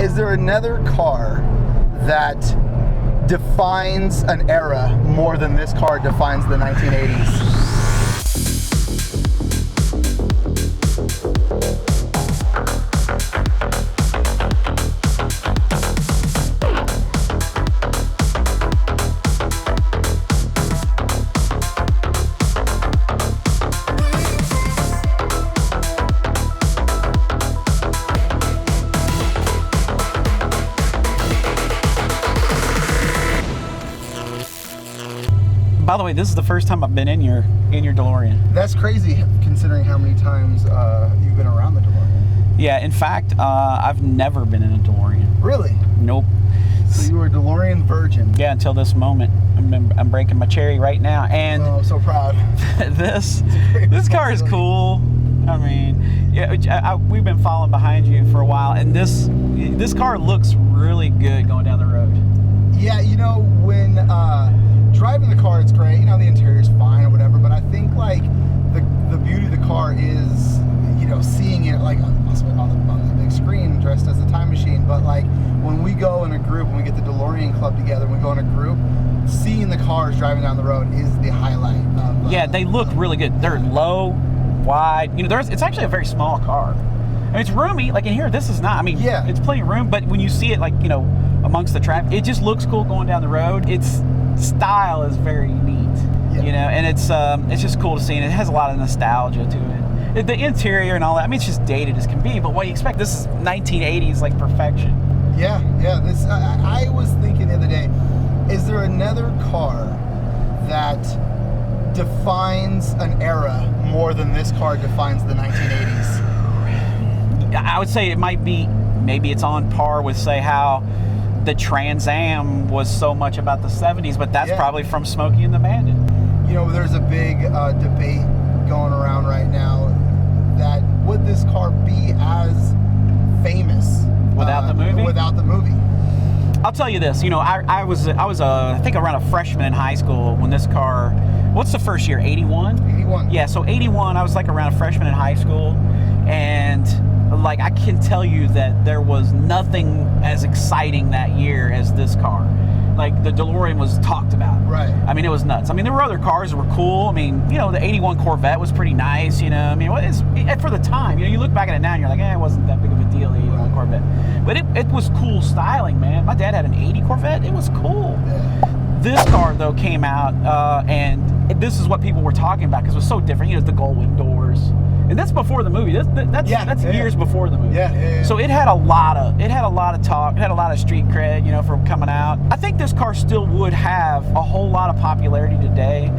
Is there another car that defines an era more than this car defines the 1980s? By the way, this is the first time I've been in your DeLorean. That's crazy, considering how many times you've been around the DeLorean. Yeah, in fact, I've never been in a DeLorean. Really? Nope. So you were a DeLorean virgin. Yeah, until this moment. I'm breaking my cherry right now, and oh, I'm so proud. this car is cool. I mean, yeah, we've been following behind you for a while, and this car looks really good going down the road. Yeah, you know, when driving the car, it's great. You know, the interior's fine or whatever, but I think like the beauty of the car is, you know, seeing it like on the big screen dressed as a time machine. But like when we go in a group, when we get the DeLorean Club together, when we go in a group, seeing the cars driving down the road is the highlight of yeah, they look really good. They're low, wide. You know, it's actually a very small car. I mean, it's roomy. Like in here, this is not. I mean, yeah, it's plenty of room. But when you see it, like, you know, amongst the traffic, it just looks cool going down the road. Its style is very neat, yeah. You know, and it's just cool to see, and it has a lot of nostalgia to it. The interior and all that. I mean, it's just dated as can be. But what do you expect? This is 1980s, like perfection. Yeah. This I was thinking the other day, is there another car that defines an era more than this car defines the 1980s? I would say it might be, maybe it's on par with, say, how the Trans Am was so much about the 70s, but that's probably from Smokey and the Bandit. You know, there's a big debate going around right now that would this car be as famous without the movie? Without the movie. I'll tell you this, you know, I was I think around a freshman in high school when this car, what's the first year, 81? 81. Yeah, so 81, I was like around a freshman in high school, and like I can tell you that there was nothing as exciting that year as this car. Like the DeLorean was talked about. Right. I mean, it was nuts. I mean, there were other cars that were cool. I mean, you know, the 81 Corvette was pretty nice, you know. I mean, for the time, you know, you look back at it now and you're like, it wasn't that big of a deal, the 81 Corvette. But it was cool styling, man. My dad had an 80 Corvette. It was cool. Yeah. This car, though, came out, and this is what people were talking about because it was so different. You know, the gull-wing doors. And that's before the movie. That's years before the movie. Yeah. So it had a lot of talk. It had a lot of street cred, you know, from coming out. I think this car still would have a whole lot of popularity today,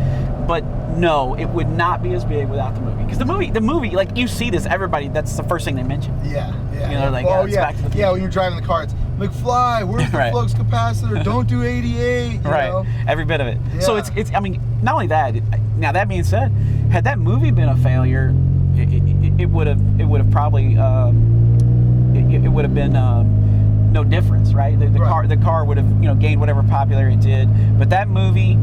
but no, it would not be as big without the movie. Because the movie, like you see this, everybody, that's the first thing they mention. Yeah. You know, like, it's Back to the Future. When you're driving the car, it's McFly, where's the flux capacitor? Don't do 88. You know? Every bit of it. Yeah. So it's. I mean, not only that. Now that being said, had that movie been a failure, it would have probably it would have been no difference, right? The car would have, you know, gained whatever popularity it did. But that movie,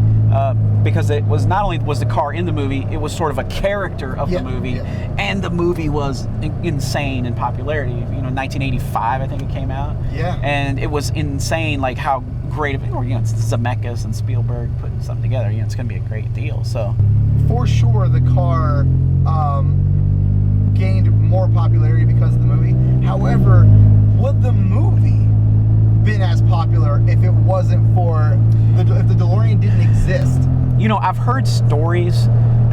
because it was not only was the car in the movie, it was sort of a character of the movie, and the movie was insane in popularity. You know, 1985, I think it came out. Yeah. And it was insane, like how great of, you know, it's Zemeckis and Spielberg putting something together. You know, it's going to be a great deal. So, for sure, the car gained more popularity because of the movie. However, would the movie been as popular if it wasn't for if the DeLorean didn't exist? You know, I've heard stories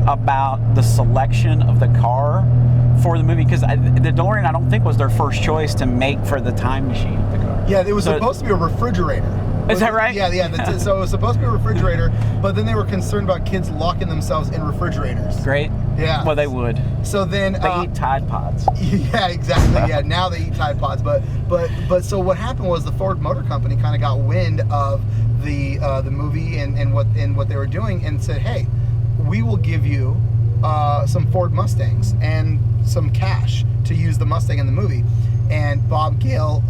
about the selection of the car for the movie because the DeLorean, I don't think, was their first choice to make for the time machine. The car. Yeah, it was supposed to be a refrigerator. Is that right? Yeah. So it was supposed to be a refrigerator, but then they were concerned about kids locking themselves in refrigerators. Great. Yeah. Well, they would. So then they eat Tide Pods. Yeah, exactly. Yeah, now they eat Tide Pods. But so what happened was the Ford Motor Company kind of got wind of the movie and what they were doing and said, hey, we will give you some Ford Mustangs and some cash to use the Mustang in the movie. And Bob Gale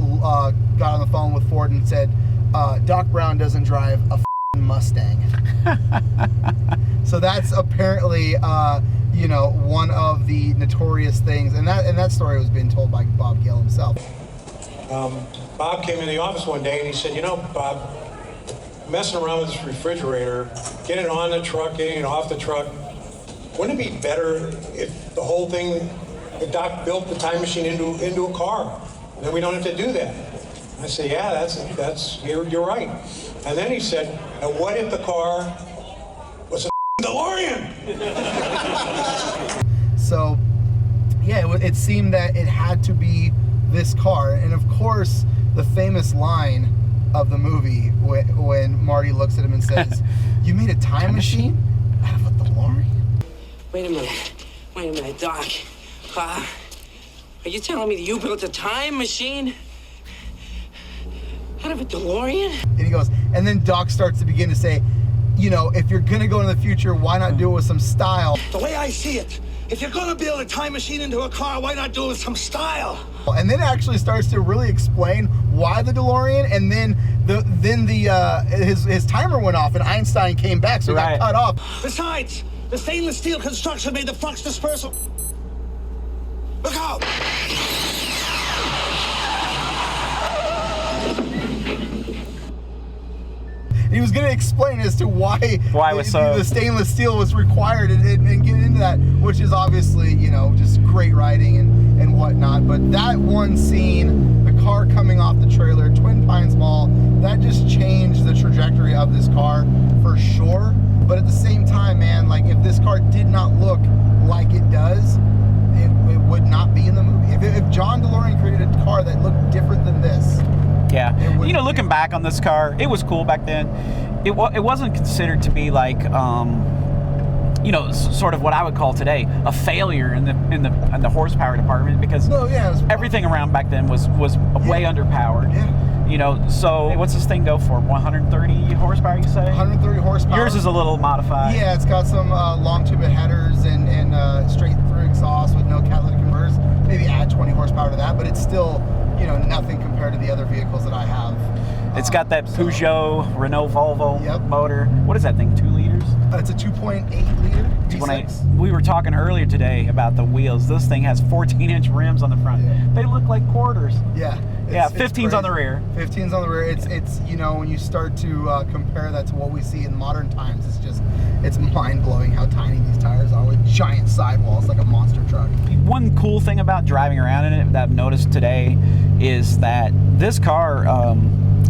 got on the phone with Ford and said, Doc Brown doesn't drive a Mustang. So that's apparently one of the notorious things, and that story was being told by Bob Gale himself. Bob came in the office one day and he said, you know, Bob, messing around with this refrigerator, getting it on the truck, getting it off the truck, wouldn't it be better if the whole thing, the doc built the time machine into a car, and then we don't have to do that? I said, yeah, that's you're right. And then he said, and what if the car was a DeLorean? So, yeah, it seemed that it had to be this car. And of course, the famous line of the movie when Marty looks at him and says, you made a time machine out of a DeLorean? Wait a minute, Doc. Are you telling me that you built a time machine out of a DeLorean? And he goes, and then Doc starts to begin to say, you know, if you're gonna go into the future, why not do it with some style? The way I see it, if you're gonna build a time machine into a car, why not do it with some style? And then it actually starts to really explain why the DeLorean, and then his timer went off and Einstein came back, so he got cut off. Besides, the stainless steel construction made the flux dispersal. Look out! He was going to explain as to why the stainless steel was required and get into that, which is obviously, you know, just great writing and whatnot. But that one scene, the car coming off the trailer, Twin Pines Mall, that just changed the trajectory of this car for sure. But at the same time, man, like if this car did not look like it does, it would not be in the movie. If John DeLorean created a car that looked different than this, yeah, you know, looking back on this car, it was cool back then. It wasn't considered to be like, you know, sort of what I would call today a failure in the horsepower department, because everything around back then was way underpowered. Yeah. You know, so what's this thing go for? 130 horsepower, you say? 130 horsepower. Yours is a little modified. Yeah, it's got some long tube headers and straight through exhaust with no catalytic converters. Maybe add 20 horsepower to that, but it's still, you know, nothing compared to the other vehicles that I have. It's got that Peugeot, Renault, Volvo motor. What is that thing, 2 liters? It's a 2.8 liter V6. We were talking earlier today about the wheels. This thing has 14-inch rims on the front. Yeah. They look like quarters. Yeah. Yeah, 15's on the rear. 15's on the rear. It's you know, when you start to compare that to what we see in modern times, it's mind-blowing how tiny these tires are with giant sidewalls like a monster truck. One cool thing about driving around in it that I've noticed today is that this car,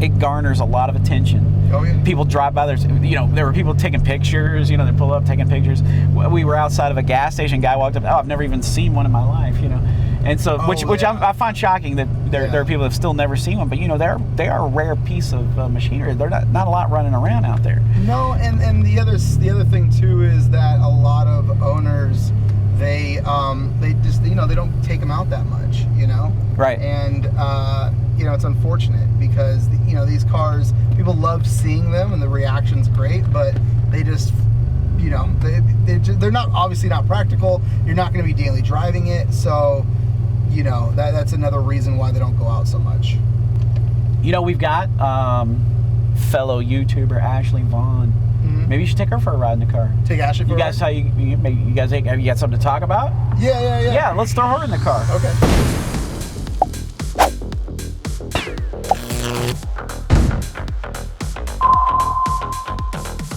it garners a lot of attention. Oh, yeah. People drive by, there were people taking pictures, you know, they pull up taking pictures. We were outside of a gas station, guy walked up, I've never even seen one in my life, you know. And so, which I find shocking that there are people that have still never seen one, but you know, they are a rare piece of machinery. They're not a lot running around out there. No, and the other thing too is that a lot of owners, they just, you know, they don't take them out that much, you know. Right. And you know, it's unfortunate because you know, these cars, people love seeing them and the reaction's great, but they just, you know, they're not, obviously not practical. You're not going to be daily driving it, so you know, that's another reason why they don't go out so much. You know, we've got fellow YouTuber Ashley Vaughn. Mm-hmm. Maybe you should take her for a ride in the car. Take Ashley for a ride? You guys have you got something to talk about? Yeah. Yeah, let's throw her in the car. Okay.